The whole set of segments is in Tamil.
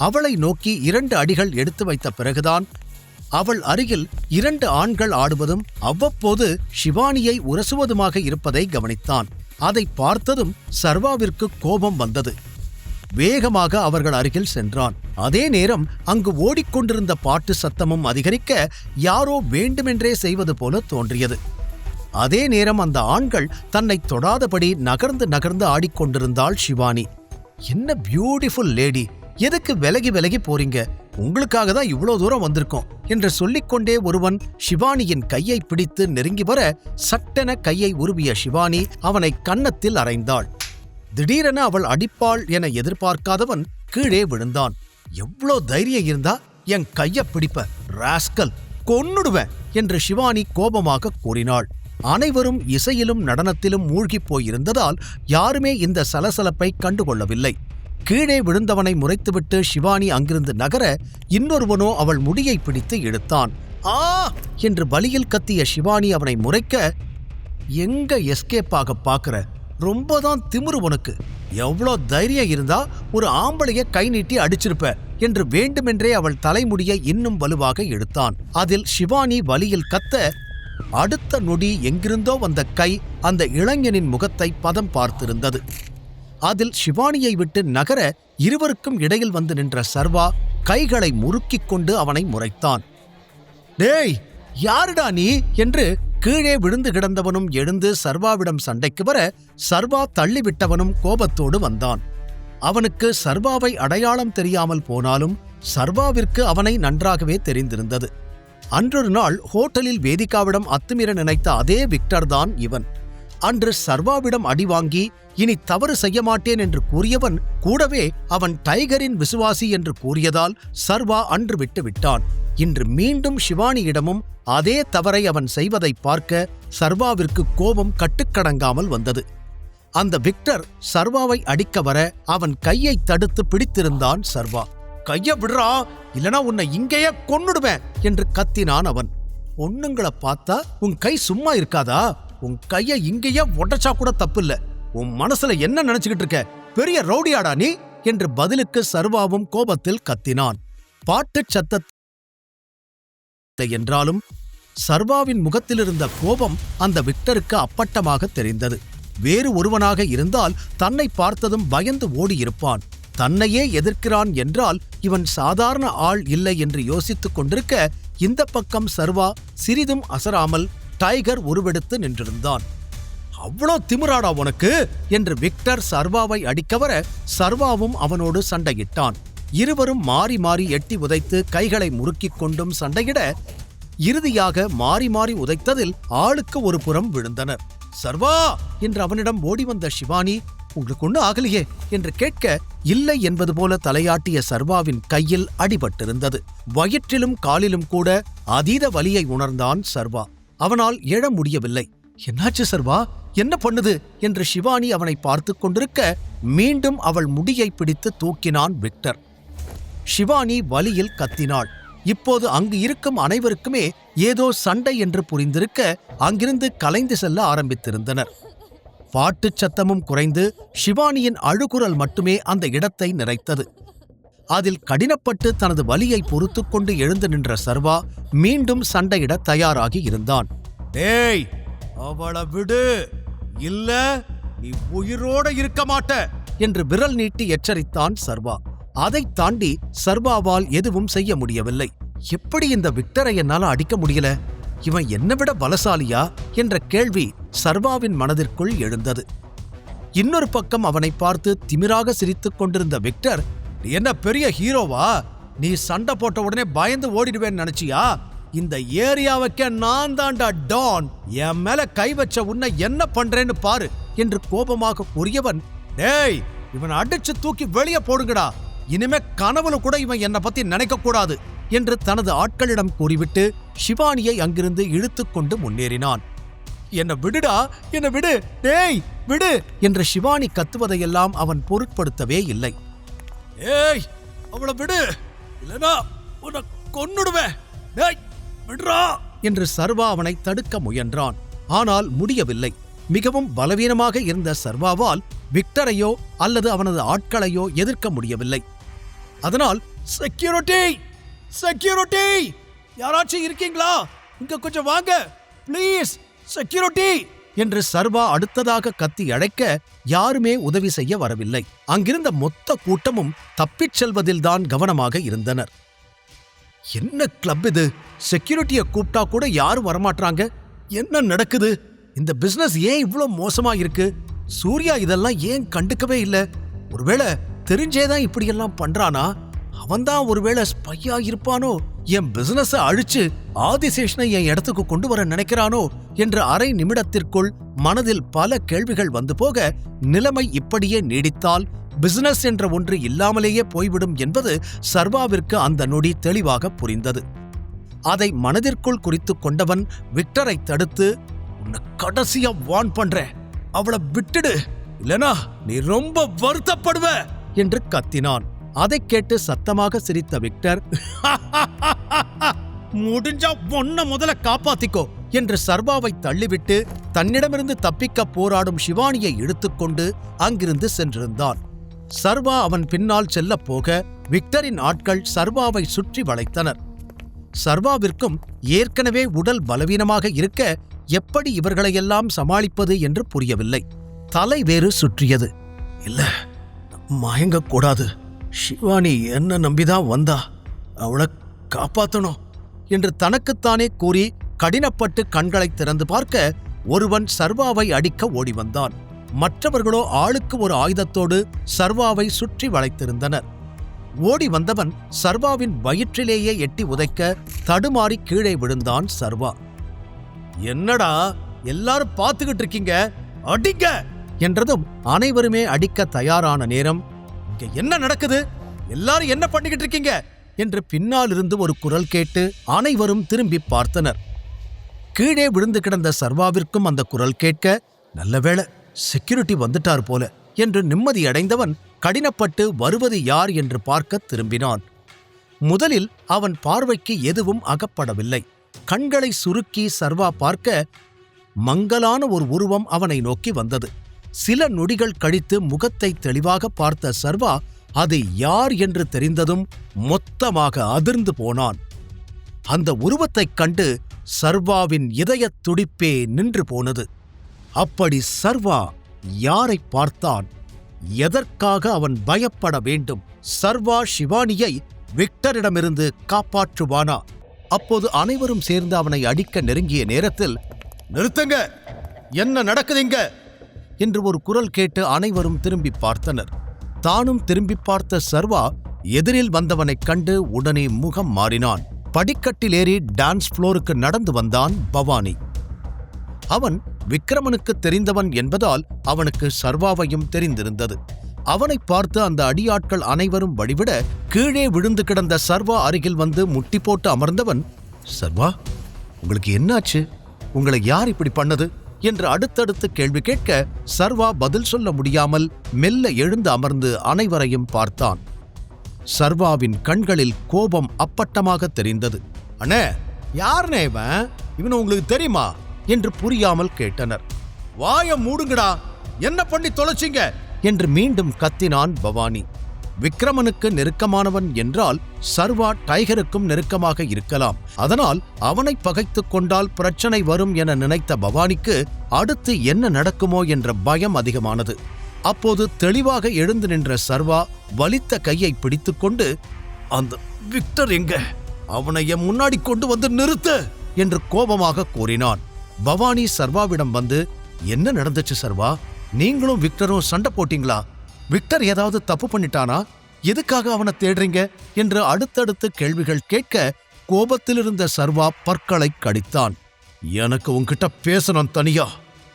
அவளை நோக்கி 2 அடிகள் எடுத்து வைத்த பிறகுதான் அவள் அருகில் 2 ஆண்கள் ஆடுவதும் அவ்வப்போது ஷிவானியை உரசுவதுமாக இருப்பதை கவனித்தான். அதை பார்த்ததும் சர்வாவிற்கு கோபம் வந்தது. வேகமாக அவர்கள் அருகில் சென்றான். அதே நேரம் அங்கு ஓடிக்கொண்டிருந்த பாட்டு சத்தமும் அதிகரிக்க யாரோ வேண்டுமென்றே செய்வது போல தோன்றியது. அதே நேரம் அந்த ஆண்கள் தன்னை தொடாதபடி நகர்ந்து நகர்ந்து ஆடிக்கொண்டிருந்தாள் ஷிவானி. என்ன பியூட்டிஃபுல் லேடி, எதுக்கு விலகி விலகி போறீங்க? உங்களுக்காக தான் இவ்வளோ தூரம் வந்திருக்கோம் என்று சொல்லிக்கொண்டே ஒருவன் ஷிவானியின் கையை பிடித்து நெருங்கி வர சட்டென கையை உருவிய ஷிவானி அவனை கன்னத்தில் அறைந்தாள். திடீரென அவள் அடிப்பாள் என எதிர்பார்க்காதவன் கீழே விழுந்தான். எவ்வளோ தைரியம் இருந்தா என் கைய பிடிப்ப, ராஸ்கல், கொன்னுடுவேன் என்று ஷிவானி கோபமாக கூறினாள். அனைவரும் இசையிலும் நடனத்திலும் மூழ்கிப் போயிருந்ததால் யாருமே இந்த சலசலப்பை கண்டுகொள்ளவில்லை. கீழே விழுந்தவனை முறைத்துவிட்டு ஷிவானி அங்கிருந்து நகர இன்னொருவனோ அவள் முடியை பிடித்து இழுத்தான். ஆ என்று வலியில் கத்திய ஷிவானி அவனை முறைக்க, எங்க எஸ்கேப்பாக பாக்குற? ரொம்பதான் திமிரு உனக்கு. எவ்வளோ தைரியம் இருந்தா ஒரு ஆம்பளைய கை நீட்டி அடிச்சிருப்ப என்று வேண்டுமென்றே அவள் தலைமுடியை இன்னும் வலுவாக இழுத்தான். அதில் ஷிவானி வலியில் கத்த, அடுத்த நொடி எங்கிருந்தோ வந்த கை அந்த இளைஞனின் முகத்தை பதம் பார்த்திருந்தது. அதில் ஷிவானியை விட்டு நகர இருவருக்கும் இடையில் வந்து நின்ற சர்வா கைகளை முறுக்கிக் கொண்டு அவனை முறைத்தான். டேய், யாருடா நீ என்று கீழே விழுந்து கிடந்தவனும் எழுந்து சர்வாவிடம் சண்டைக்கு வர சர்வா தள்ளிவிட்டவனும் கோபத்தோடு வந்தான். அவனுக்கு சர்வாவை அடையாளம் தெரியாமல் போனாலும் சர்வாவிற்கு அவனை நன்றாகவே தெரிந்திருந்தது. அன்றொரு நாள் ஹோட்டலில் வேதிகாவிடம் அத்துமீற நினைத்த அதே விக்டர் தான் இவன். அன்று சர்வாவிடம் அடி வாங்கி இனி தவறு செய்ய மாட்டேன் என்று கூறியவன் கூடவே அவன் டைகரின் விசுவாசி என்று கூறியதால் சர்வா அன்று விட்டு விட்டான். இன்று மீண்டும் ஷிவானியிடமும் அதே தவறை அவன் செய்வதை பார்க்க சர்வாவிற்கு கோபம் கட்டுக்கடங்காமல் வந்தது. அந்த விக்டர் சர்வாவை அடிக்க வர அவன் கையை தடுத்து பிடித்திருந்தான் சர்வா. கைய விடுறா, இல்லனா உன்னை இங்கேயே கொன்னுடுவேன் என்று கத்தினான் அவன். பொண்ணுங்களை பார்த்தா உன் கை சும்மா இருக்காதா? உன் கைய இங்கேயே உடைச்சா கூட தப்பில்ல. உன் மனசுல என்ன நினைச்சுக்கிட்டு இருக்க? பெரிய ரவுடியாடா நீ என்று பதிலுக்கு சர்வாவும் கோபத்தில் கத்தினான். பாட்டுச் சத்தத்தை என்றாலும் சர்வாவின் முகத்திலிருந்த கோபம் அந்த விக்டருக்கு அப்பட்டமாக தெரிந்தது. வேறு ஒருவனாக இருந்தால் தன்னை பார்த்ததும் பயந்து ஓடியிருப்பான். தன்னையே எதிர்க்கிறான் என்றால் இவன் சாதாரண ஆள் இல்லை என்று யோசித்துக் கொண்டிருக்க இந்த பக்கம் சர்வா சிறிதும் அசராமல் டைகர் உருவெடுத்து நின்றிருந்தான். அவ்வளோ திமிராடா உனக்கு என்று விக்டர் சர்வாவை அடிக்க வர சர்வாவும் அவனோடு சண்டையிட்டான். இருவரும் மாறி மாறி எட்டி உதைத்து கைகளை முறுக்கிக் கொண்டும் சண்டையிட இறுதியாக மாறி மாறி உதைத்ததில் ஆளுக்கு ஒரு புறம் விழுந்தனர். சர்வா என்று அவனிடம் ஓடி வந்த ஷிவானி, உங்களுக்கு ஒண்ணு ஆகலையே என்று கேட்க இல்லை என்பது போல தலையாட்டிய சர்வாவின் கையில் அடிபட்டிருந்தது. வயிற்றிலும் காலிலும் கூட அதீத வலியை உணர்ந்தான் சர்வா. அவனால் எழ முடியவில்லை. என்னாச்சு சர்வா, என்ன பண்ணுது என்று ஷிவானி அவனை பார்த்து கொண்டிருக்க மீண்டும் அவள் முடியை பிடித்து தூக்கினான் விக்டர். ஷிவானி வலியில் கத்தினாள். இப்போது அங்கு இருக்கும் அனைவருக்குமே ஏதோ சண்டை என்று புரிந்திருக்க அங்கிருந்து கலைந்து செல்ல ஆரம்பித்திருந்தனர். பாட்டுச் சத்தமும் குறைந்து ஷிவானியின் அழுகுரல் மட்டுமே அந்த இடத்தை நிறைத்தது. அதில் கடினப்பட்டு தனது வலியை பொறுத்து கொண்டு எழுந்து நின்ற சர்வா மீண்டும் சண்டையிட தயாராகி இருந்தான். டேய், அவளை விடு, இல்ல நீ உயிரோட இருக்க மாட்ட என்று விரல் நீட்டி எச்சரித்தான் சர்வா. அதைத் தாண்டி சர்வாவால் எதுவும் செய்ய முடியவில்லை. எப்படி இந்த விக்டரை என்னால அடிக்க முடியல? இவன் என்னை விட பலசாலியா என்ற கேள்வி சர்வாவின் மனதிற்குள் எழுந்தது. இன்னொரு பக்கம் அவனை பார்த்து திமிராக சிரித்துக் கொண்டிருந்த விக்டர், என்ன பெரிய ஹீரோவா? நீ சண்டை போட்ட உடனே பயந்து ஓடிடுவேன்னு நினைச்சியா? இந்த ஏரியாவுக்கே நான் தான்டா டான். என் மேல கை வச்ச உன்னை என்ன பண்றேன்னு பாரு என்று கோபமாக கூறியவன், டேய், இவன் அடிச்சு தூக்கி வெளியே போடுங்கடா. இனிமே கனவுல கூட இவன் என்னை பத்தி நினைக்க கூடாது என்று தனது ஆட்களிடம் கூறிவிட்டு ஷிவானியை அங்கிருந்து இழுத்துக் கொண்டு முன்னேறினான். என்ன விடுடா, என்ன விடு, டேய் விடு என்று ஷிவானி கத்துவதையெல்லாம் அவன் பொருட்படுத்தவே இல்லை. ஏய், அவளை விடு, இல்லனா உன்னை கொன்னுடுவேன், டேய் விடுறா என்று சர்வா அவனை தடுக்க முயன்றான். ஆனால் முடியவில்லை. மிகவும் பலவீனமாக இருந்த சர்வாவால் விக்டரையோ அல்லது அவனது ஆட்களையோ எதிர்க்க முடியவில்லை. அதனால் செக்யூரிட்டி, செக்யூரிட்டி, யாராச்சும் இருக்கீங்களா? இங்க கொஞ்சம் வாங்க ப்ளீஸ், செக்யூரிட்டி என்று சர்வா அடுத்ததாக கத்தி அழைக்க யாருமே உதவி செய்ய வரவில்லை. அங்கிருந்த மொத்த கூட்டமும் தப்பிச் செல்வதில்தான் கவனமாக இருந்தனர். என்ன கிளப் இது? செக்யூரிட்டியை கூப்பிட்டா கூட யாரும் வரமாட்டாங்க. என்ன நடக்குது? இந்த பிசினஸ் ஏன் இவ்ளோ மோசமா இருக்கு? சூர்யா இதெல்லாம் ஏன் கண்டுக்கவே இல்லை? ஒருவேளை தெரிஞ்சேதான் இப்படியெல்லாம் பண்றானா? அவன்தான் ஒருவேளை ஸ்பையா இருப்பானோ? என் பிசினஸ அழிச்சு ஆதிசேஷனை என் இடத்துக்கு கொண்டு வர நினைக்கிறானோ என்ற அரை நிமிடத்திற்குள் மனதில் பல கேள்விகள் வந்து போக, நிலைமை இப்படியே நீடித்தால் பிசினஸ் என்ற ஒன்று இல்லாமலேயே போய்விடும் என்பது சர்வாவிற்கு அந்த நொடி தெளிவாக புரிந்தது. அதை மனதிற்குள் குறித்துக் கொண்டவன் விக்டரை தடுத்து, உன்னை கடைசியா வார்ன் பண்றேன், அவளை விட்டுடு, இல்லனா நீ ரொம்ப வருத்தப்படுவ என்று கத்தினான். அதைக் கேட்டு சத்தமாக சிரித்த விக்டர், முடிஞ்சா ஒன்ன முதல்ல காப்பாத்திக்கோ என்று சர்வாவை தள்ளிவிட்டு தன்னிடமிருந்து தப்பிக்க போராடும் சிவானியை இழுத்துக்கொண்டு அங்கிருந்து சென்றிருந்தான். சர்வா அவன் பின்னால் செல்ல போக விக்டரின் ஆட்கள் சர்வாவை சுற்றி வளைத்தனர். சர்வாவிற்கும் ஏற்கனவே உடல் பலவீனமாக இருக்க எப்படி இவர்களையெல்லாம் சமாளிப்பது என்று புரியவில்லை. தலை வேறு சுற்றியது. இல்ல, மயங்கக்கூடாது, சிவானி என்ன நம்பிதான் வந்தா, அவளை காப்பாத்தணும் என்று தனக்குத்தானே கூறி கடினப்பட்டு கண்களை திறந்து பார்க்க ஒருவன் சர்வாவை அடிக்க ஓடி வந்தான். மற்றவர்களோ ஆளுக்கு ஒரு ஆயுதத்தோடு சர்வாவை சுற்றி வளைத்திருந்தனர். ஓடி வந்தவன் சர்வாவின் வயிற்றிலேயே எட்டி உதைக்க தடுமாறி கீழே விழுந்தான் சர்வா. என்னடா எல்லாரும் பார்த்துக்கிட்டு இருக்கீங்க, அடிக்க என்றதும் அனைவருமே அடிக்க தயாரான நேரம், இங்க என்ன நடக்குது, எல்லாரும் என்ன பண்ணிக்கிட்டு இருக்கீங்க என்று பின்னாலிருந்து ஒரு குரல் கேட்டு அனைவரும் திரும்பி பார்த்தனர். கீழே விழுந்து கிடந்த சர்வாவிற்கும் அந்த குரல் கேட்க, நல்லவேளை செக்யூரிட்டி வந்துட்டார் போல என்று நிம்மதியடைந்தவன் கடினப்பட்டு வருவது யார் என்று பார்க்க திரும்பினான். முதலில் அவன் பார்வைக்கு எதுவும் அகப்படவில்லை. கண்களை சுருக்கி சர்வா பார்க்க மங்கலான ஒரு உருவம் அவனை நோக்கி வந்தது. சில நொடிகள் கழித்து முகத்தை தெளிவாக பார்த்த சர்வா அது யார் என்று தெரிந்ததும் மொத்தமாக அதிர்ந்து போனான். அந்த உருவத்தைக் கண்டு சர்வாவின் இதயத் துடிப்பே நின்று போனது. அப்படி சர்வா யாரை பார்த்தான்? எதற்காக அவன் பயப்பட வேண்டும்? சர்வா சிவானியை விக்டரிடமிருந்து காப்பாற்றுவானா? அப்போது அனைவரும் சேர்ந்து அவனை அடிக்க நெருங்கிய நேரத்தில், நிறுத்துங்க, என்ன நடக்குதுங்க என்று ஒரு குரல் கேட்டு அனைவரும் திரும்பி பார்த்தனர். தானும் திரும்பி பார்த்த சர்வா எதிரில் வந்தவனைக் கண்டு உடனே முகம் மாறினான். படிக்கட்டில் ஏறி டான்ஸ் ஃப்ளோருக்கு நடந்து வந்தான் பவானி. அவன் விக்ரமனுக்கு தெரிந்தவன் என்பதால் அவனுக்கு சர்வாவையும் தெரிந்திருந்தது. அவனை பார்த்து அந்த அடியாட்கள் அனைவரும் வழிவிட கீழே விழுந்து கிடந்த சர்வா அருகில் வந்து முட்டி போட்டு அமர்ந்தவன், சர்வா, உங்களுக்கு என்னாச்சு? உங்களை யார் இப்படி பண்ணது என்று அடுத்தடுத்து கேள்வி கேட்க சர்வா பதில் சொல்ல முடியாமல் மெல்ல எழுந்து அமர்ந்து அனைவரையும் பார்த்தான். சர்வாவின் கண்களில் கோபம் அப்பட்டமாக தெரிந்தது. அண்ணே, யாருனே இவன்? இவனை உங்களுக்கு தெரியுமா என்று புரியாமல் கேட்டனர். வாய மூடுங்கடா, என்ன பண்ணி தொலைச்சிங்க என்று மீண்டும் கத்தினான் பவானி. விக்ரமனுக்கு நெருக்கமானவன் என்றால் சர்வா டைகருக்கும் நெருக்கமாக இருக்கலாம். அதனால் அவனை பகைத்துக் கொண்டால் பிரச்சனை வரும் என நினைத்த பவானிக்கு அடுத்து என்ன நடக்குமோ என்ற பயம் அதிகமானது. அப்போது தெளிவாக எழுந்து நின்ற சர்வா வலித்த கையை பிடித்துக்கொண்டு, அந்த விக்டர் எங்க? அவனை என் முன்னாடி கொண்டு வந்து நிறுத்து என்று கோபமாக கூறினான். பவானி சர்வாவிடம் வந்து, என்ன நடந்துச்சு சர்வா? நீங்களும் விக்டரும் சண்டை போட்டீங்களா? விக்டர் ஏதாவது தப்பு பண்ணிட்டானா? எதுக்காக அவனை தேடுறீங்க என்று அடுத்தடுத்து கேள்விகள் கேட்க கோபத்திலிருந்த சர்வா பற்களை கடித்தான். எனக்கு உன்கிட்ட பேசணும் தனியா,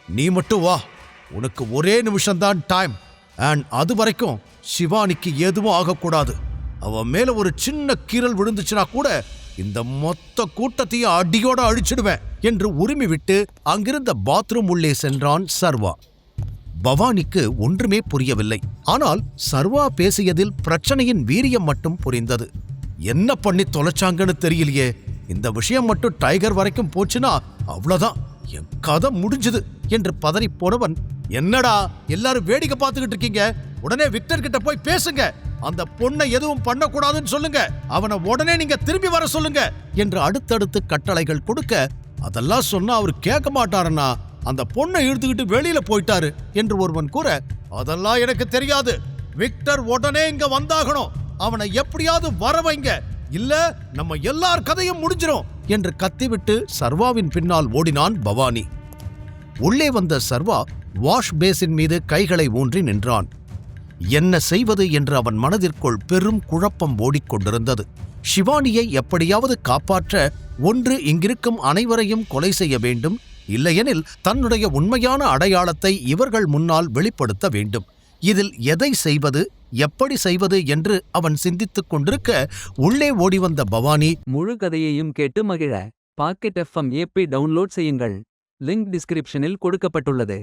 நீ மட்டும் வா, உனக்கு ஒரே நிமிஷம்தான் டைம், அண்ட் அது வரைக்கும் சிவானிக்கு எதுவும் ஆகக்கூடாது. அவன் மேல ஒரு சின்ன கீறல் விழுந்துச்சுனா கூட இந்த மொத்த கூட்டத்தையும் அடியோட அழிச்சிடுவேன் என்று உரிமை விட்டு அங்கிருந்த பாத்ரூம் உள்ளே சென்றான் சர்வா. பவானிக்கு ஒன்றுமே புரியவில்லை. ஆனால் சர்வா பேசியதில் பிரச்சனையின் வீரியம் மட்டும் புரிந்தது. என்ன பண்ணி தொலைச்சாங்கன்னு தெரியலையே, இந்த விஷயம் மட்டும் டைகர் வரைக்கும் போச்சுன்னா அவ்வளவுதான், என் கதை முடிஞ்சது என்று பதறி போனவன், என்னடா எல்லாரும் வேடிக்கை பார்த்துக்கிட்டு இருக்கீங்க, உடனே விக்டர் கிட்ட போய் பேசுங்க அந்த பொண்ணை எதுவும் பண்ணக்கூடாதுன்னு சொல்லுங்க, அவனை உடனே நீங்க திரும்பி வர சொல்லுங்க என்று அடுத்தடுத்து கட்டளைகள் கொடுக்க, அதெல்லாம் சொன்னா அவர் கேட்க மாட்டாருன்னா அந்த பொண்ணை இழுத்துக்கிட்டு வெளியில போயிட்டாரு என்று ஒருவன் கூற, அதெல்லாம் எனக்கு தெரியாது, விக்டர் உடனே இங்க வந்தாகணும், அவனை எப்படியாவது வர வைங்க, இல்ல நம்ம எல்லார் கதையும் முடிஞ்சிரும் என்று கத்திவிட்டு சர்வாவின் பின்னால் ஓடினான் பவானி. உள்ளே வந்த சர்வா வாஷ் பேசின் மீது கைகளை ஊன்றி நின்றான். என்ன செய்வது என்று அவன் மனதிற்குள் பெரும் குழப்பம் ஓடிக்கொண்டிருந்தது. ஷிவானியை எப்படியாவது காப்பாற்ற ஒன்று இங்கிருக்கும் அனைவரையும் கொலை செய்ய வேண்டும், இல்லையெனில் தன்னுடைய உண்மையான அடையாளத்தை இவர்கள் முன்னால் வெளிப்படுத்த வேண்டும். இதில் எதை செய்வது, எப்படி செய்வது என்று அவன் சிந்தித்துக் கொண்டிருக்க உள்ளே ஓடிவந்த பவானி, முழு கதையையும் கேட்டு மகிழ பாக்கெட் FM ஆப்பை டவுன்லோட் செய்யுங்கள். லிங்க் டிஸ்கிரிப்ஷனில் கொடுக்கப்பட்டுள்ளது.